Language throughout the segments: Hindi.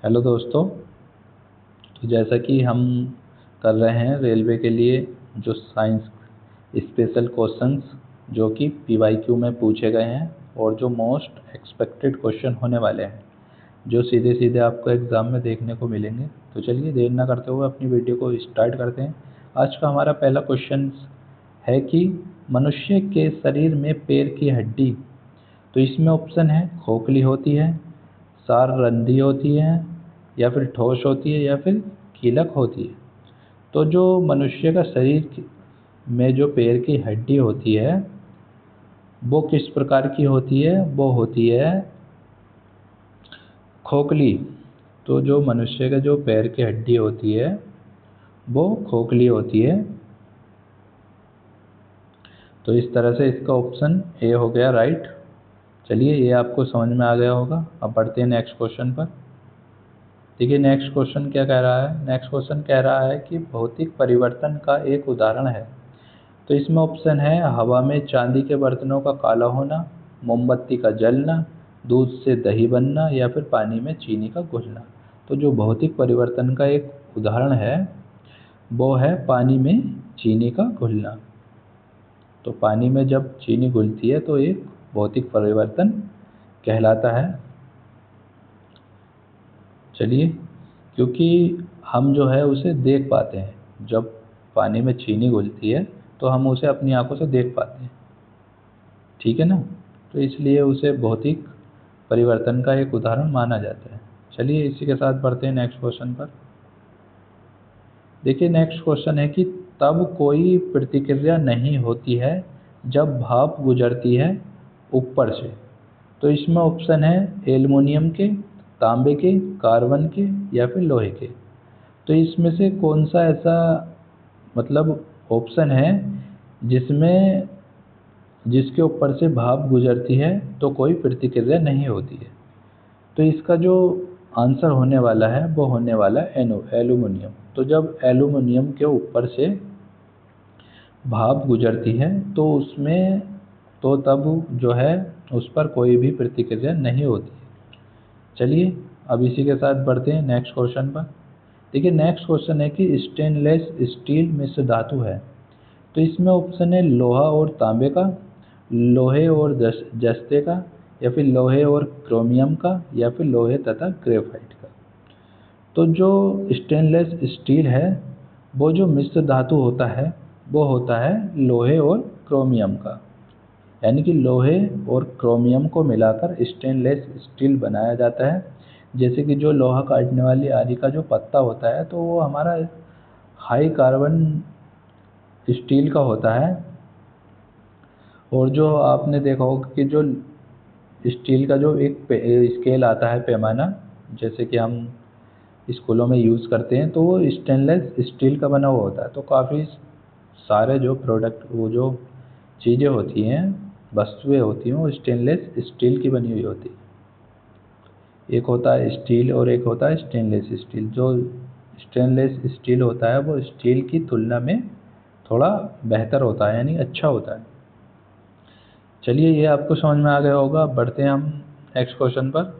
हेलो दोस्तों। तो जैसा कि हम कर रहे हैं रेलवे के लिए जो साइंस स्पेशल क्वेश्चंस जो कि पीवाईक्यू में पूछे गए हैं और जो मोस्ट एक्सपेक्टेड क्वेश्चन होने वाले हैं, जो सीधे सीधे आपको एग्ज़ाम में देखने को मिलेंगे। तो चलिए देर ना करते हुए अपनी वीडियो को स्टार्ट करते हैं। आज का हमारा पहला क्वेश्चन है कि मनुष्य के शरीर में पैर की हड्डी, तो इसमें ऑप्शन है खोखली होती है, साररंधी होती है, या फिर ठोस होती है, या फिर कीलक होती है। तो जो मनुष्य का शरीर में जो पैर की हड्डी होती है वो किस प्रकार की होती है? वो होती है खोखली। तो जो मनुष्य का जो पैर की हड्डी होती है वो खोखली होती है। तो इस तरह से इसका ऑप्शन ए हो गया राइट। चलिए ये आपको समझ में आ गया होगा। अब बढ़ते हैं नेक्स्ट क्वेश्चन पर। देखिए नेक्स्ट क्वेश्चन क्या कह रहा है। नेक्स्ट क्वेश्चन कह रहा है कि भौतिक परिवर्तन का एक उदाहरण है। तो इसमें ऑप्शन है हवा में चांदी के बर्तनों का काला होना, मोमबत्ती का जलना, दूध से दही बनना, या फिर पानी में चीनी का घुलना। तो जो भौतिक परिवर्तन का एक उदाहरण है वो है पानी में चीनी का घुलना। तो पानी में जब चीनी घुलती है तो एक भौतिक परिवर्तन कहलाता है। चलिए, क्योंकि हम जो है उसे देख पाते हैं, जब पानी में चीनी घुलती है तो हम उसे अपनी आंखों से देख पाते हैं, ठीक है ना। तो इसलिए उसे भौतिक परिवर्तन का एक उदाहरण माना जाता है। चलिए इसी के साथ बढ़ते हैं नेक्स्ट क्वेश्चन पर। देखिए नेक्स्ट क्वेश्चन है कि तब कोई प्रतिक्रिया नहीं होती है जब भाप गुजरती है ऊपर से। तो इसमें ऑप्शन है एल्युमिनियम के, तांबे के, कार्बन के, या फिर लोहे के। तो इसमें से कौन सा ऐसा मतलब ऑप्शन है जिसमें जिसके ऊपर से भाप गुजरती है तो कोई प्रतिक्रिया नहीं होती है? तो इसका जो आंसर होने वाला है वो होने वाला है एल्युमिनियम। तो जब एल्युमिनियम के ऊपर से भाप गुजरती है तो उसमें तो तब जो है उस पर कोई भी प्रतिक्रिया नहीं होती है। चलिए अब इसी के साथ बढ़ते हैं नेक्स्ट क्वेश्चन पर। देखिए नेक्स्ट क्वेश्चन है कि स्टेनलेस स्टील मिश्र धातु है। तो इसमें ऑप्शन है लोहा और तांबे का, लोहे और जस्ते का, या फिर लोहे और क्रोमियम का, या फिर लोहे तथा ग्रेफाइट का। तो जो स्टेनलेस स्टील है वो जो मिश्र धातु होता है वो होता है लोहे और क्रोमियम का। यानी कि लोहे और क्रोमियम को मिलाकर स्टेनलेस स्टील बनाया जाता है। जैसे कि जो लोहा काटने वाली आरी का जो पत्ता होता है तो वो हमारा हाई कार्बन स्टील का होता है। और जो आपने देखा होगा कि जो स्टील का जो एक स्केल आता है, पैमाना, जैसे कि हम स्कूलों में यूज़ करते हैं, तो वो स्टेनलेस स्टील का बना हुआ होता है। तो काफ़ी सारे जो प्रोडक्ट, वो जो चीज़ें होती हैं, वस्तुएं होती हैं, वो स्टेनलेस स्टील की बनी हुई होती है। एक होता है स्टील और एक होता है स्टेनलेस स्टील। जो स्टेनलेस स्टील होता है वो स्टील की तुलना में थोड़ा बेहतर होता है, यानी अच्छा होता है। चलिए ये आपको समझ में आ गया होगा। अब बढ़ते हैं हम नेक्स्ट क्वेश्चन पर।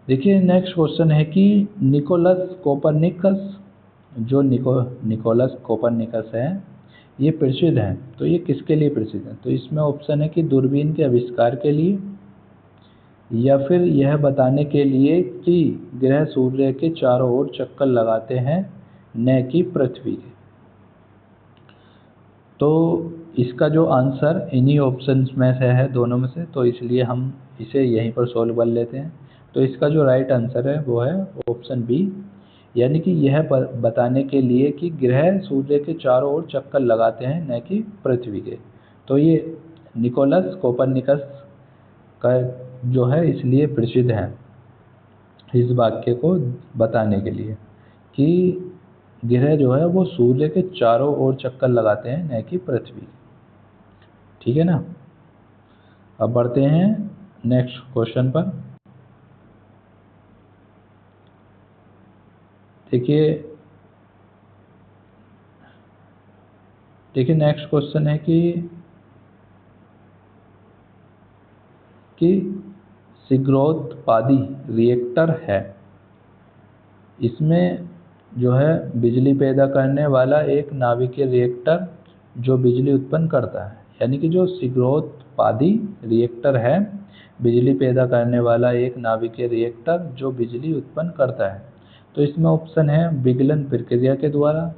देखिए नेक्स्ट क्वेश्चन है कि निकोलस कोपरनिकस, जो निकोलस कोपरनिकस है ये प्रसिद्ध हैं। तो ये किसके लिए प्रसिद्ध है? तो इसमें ऑप्शन है कि दूरबीन के आविष्कार के लिए, या फिर यह बताने के लिए कि ग्रह सूर्य के चारों ओर चक्कर लगाते हैं न कि पृथ्वी के। तो इसका जो आंसर इन्हीं ऑप्शंस में से है, दोनों में से, तो इसलिए हम इसे यहीं पर सोल्व कर लेते हैं। तो इसका जो राइट आंसर है वो है ऑप्शन बी, यानी कि यह बताने के लिए कि ग्रह सूर्य के चारों ओर चक्कर लगाते हैं न कि पृथ्वी के। तो ये निकोलस कोपरनिकस का जो है इसलिए प्रसिद्ध है, इस वाक्य को बताने के लिए कि ग्रह जो है वो सूर्य के चारों ओर चक्कर लगाते हैं न कि पृथ्वी। ठीक है ना। अब बढ़ते हैं नेक्स्ट क्वेश्चन पर। देखिए देखिए नेक्स्ट क्वेश्चन है कि शीघ्रोत्पादी रिएक्टर है। इसमें जो है बिजली पैदा करने वाला एक नाभिकीय रिएक्टर जो बिजली उत्पन्न करता है, यानी कि जो शीघ्रोत्पादी रिएक्टर है, बिजली पैदा करने वाला एक नाभिकीय रिएक्टर जो बिजली उत्पन्न करता है। तो इसमें ऑप्शन है विगलन प्रक्रिया के द्वारा,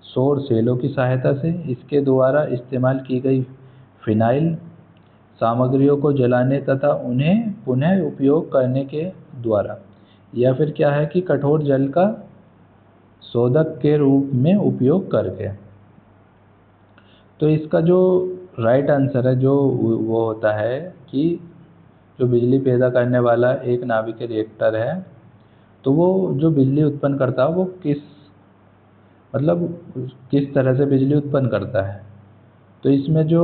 सौर सेलों की सहायता से, इसके द्वारा इस्तेमाल की गई फिनाइल सामग्रियों को जलाने तथा उन्हें पुनः उपयोग करने के द्वारा, या फिर क्या है कि कठोर जल का शोधक के रूप में उपयोग करके। तो इसका जो राइट आंसर है जो वो होता है कि जो बिजली पैदा करने वाला एक नाभिकीय रिएक्टर है, तो वो जो बिजली उत्पन्न करता है वो किस तरह से बिजली उत्पन्न करता है। तो इसमें जो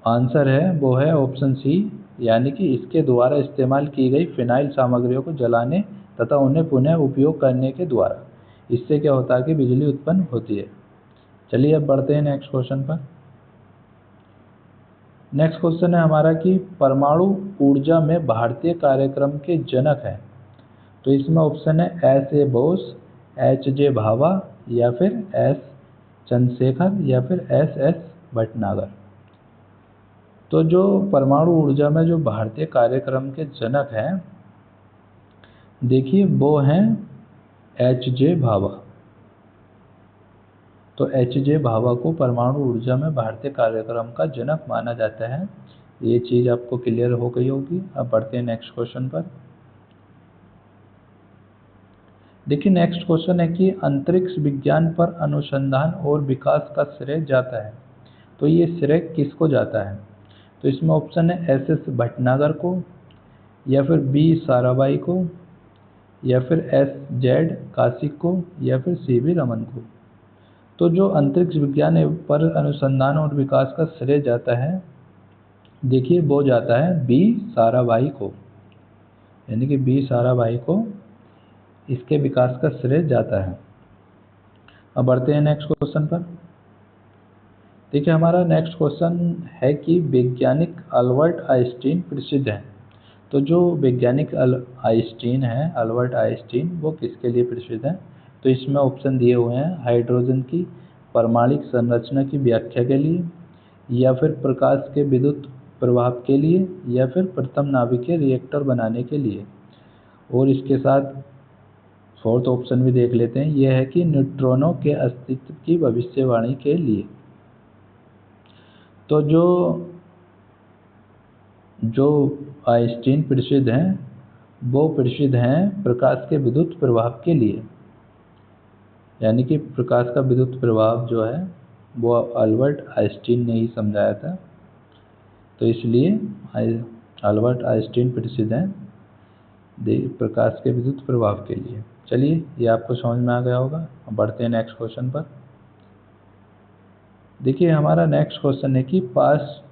आंसर है वो है ऑप्शन सी, यानी कि इसके द्वारा इस्तेमाल की गई फिनाइल सामग्रियों को जलाने तथा उन्हें पुनः उपयोग करने के द्वारा। इससे क्या होता है कि बिजली उत्पन्न होती है। चलिए अब बढ़ते हैं नेक्स्ट क्वेश्चन पर। नेक्स्ट क्वेश्चन है हमारा कि परमाणु ऊर्जा में भारतीय कार्यक्रम के जनक हैं। तो इसमें ऑप्शन है S A Bose, H J Bhabha, या फिर एस चंद्रशेखर, या फिर एस एस भटनागर। तो जो परमाणु ऊर्जा में जो भारतीय कार्यक्रम के जनक हैं, देखिए वो हैं एच जे भाभा। तो एच जे भाभा को परमाणु ऊर्जा में भारतीय कार्यक्रम का जनक माना जाता है। ये चीज़ आपको क्लियर हो गई होगी। अब बढ़ते हैं नेक्स्ट क्वेश्चन पर। देखिए नेक्स्ट क्वेश्चन है कि अंतरिक्ष विज्ञान पर अनुसंधान और विकास का श्रेय जाता है। तो ये श्रेय किसको जाता है? तो इसमें ऑप्शन है एस एस भटनागर को, या फिर बी साराभाई को, या फिर एस जेड कासिक को, या फिर सी वी रमन को। तो जो अंतरिक्ष विज्ञान पर अनुसंधान और विकास का श्रेय जाता है, देखिए वो जाता है बी साराभाई को, यानी कि बी साराभाई को इसके विकास का श्रेय जाता है। अब बढ़ते हैं नेक्स्ट क्वेश्चन पर। देखिए हमारा नेक्स्ट क्वेश्चन है कि वैज्ञानिक अल्बर्ट आइंस्टीन प्रसिद्ध हैं। तो जो वैज्ञानिक आइंस्टीन है, अल्बर्ट आइंस्टीन, वो किसके लिए प्रसिद्ध हैं? तो इसमें ऑप्शन दिए हुए हैं हाइड्रोजन की परमाणिक संरचना की व्याख्या के लिए, या फिर प्रकाश के विद्युत प्रभाव के लिए, या फिर प्रथम नाभिकीय रिएक्टर बनाने के लिए। और इसके साथ फोर्थ ऑप्शन भी देख लेते हैं, यह है कि न्यूट्रॉनों के अस्तित्व की भविष्यवाणी के लिए। तो जो आइंस्टीन प्रसिद्ध हैं, वो प्रसिद्ध हैं प्रकाश के विद्युत प्रभाव के लिए, यानी कि प्रकाश का विद्युत प्रभाव जो है वो अल्बर्ट आइंस्टीन ने ही समझाया था। तो इसलिए अल्बर्ट आइंस्टीन प्रसिद्ध हैं प्रकाश के विद्युत प्रभाव के लिए। चलिए ये आपको समझ में आ गया होगा। अब बढ़ते हैं नेक्स्ट क्वेश्चन पर। देखिए हमारा नेक्स्ट क्वेश्चन है कि पाश्चुराइजेशन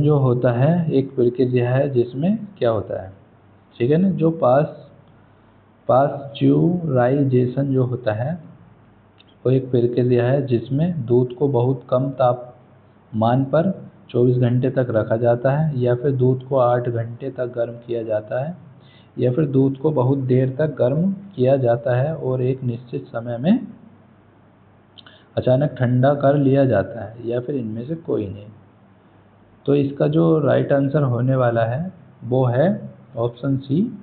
जो होता है एक प्रक्रिया है जिसमें क्या होता है, ठीक है ना। जो पाश्चुराइजेशन जो होता है वो एक प्रक्रिया है जिसमें दूध को बहुत कम तापमान पर 24 घंटे तक रखा जाता है, या फिर दूध को 8 घंटे तक गर्म किया जाता है, या फिर दूध को बहुत देर तक गर्म किया जाता है और एक निश्चित समय में अचानक ठंडा कर लिया जाता है, या फिर इनमें से कोई नहीं। तो इसका जो राइट आंसर होने वाला है वो है ऑप्शन सी,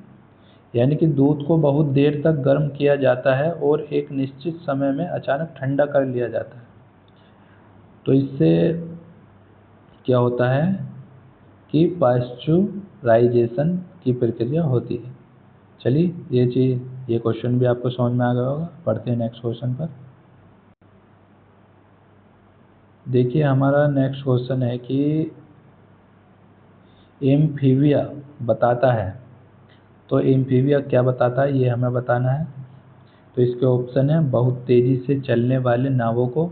यानी कि दूध को बहुत देर तक गर्म किया जाता है और एक निश्चित समय में अचानक ठंडा कर लिया जाता है। तो इससे क्या होता है कि पाश्चुराइजेशन की प्रक्रिया होती है। चलिए ये क्वेश्चन भी आपको समझ में आ गया होगा। पढ़ते हैं नेक्स्ट क्वेश्चन पर। देखिए हमारा नेक्स्ट क्वेश्चन है कि एम्फीबिया बताता है। तो एम्फीबिया क्या बताता है ये हमें बताना है। तो इसके ऑप्शन है बहुत तेज़ी से चलने वाले नावों को,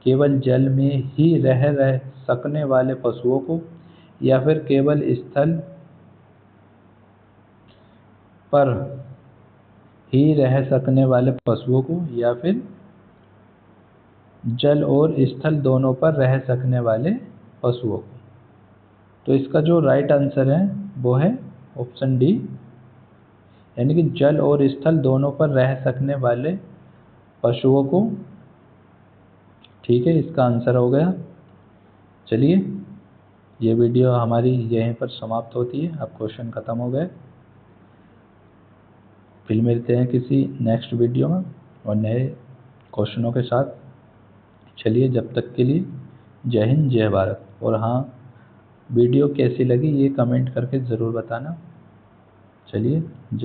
केवल जल में ही रह सकने वाले पशुओं को, या फिर केवल स्थल पर ही रह सकने वाले पशुओं को, या फिर जल और स्थल दोनों पर रह सकने वाले पशुओं को। तो इसका जो राइट आंसर है वो है ऑप्शन डी, यानी कि जल और स्थल दोनों पर रह सकने वाले पशुओं को। ठीक है, इसका आंसर हो गया। चलिए, ये वीडियो हमारी यहीं पर समाप्त होती है, अब क्वेश्चन ख़त्म हो गए। फिर मिलते हैं किसी नेक्स्ट वीडियो में और नए क्वेश्चनों के साथ। चलिए, जब तक के लिए जय हिंद जय भारत। और हाँ, वीडियो कैसी लगी ये कमेंट करके ज़रूर बताना। चलिए, जय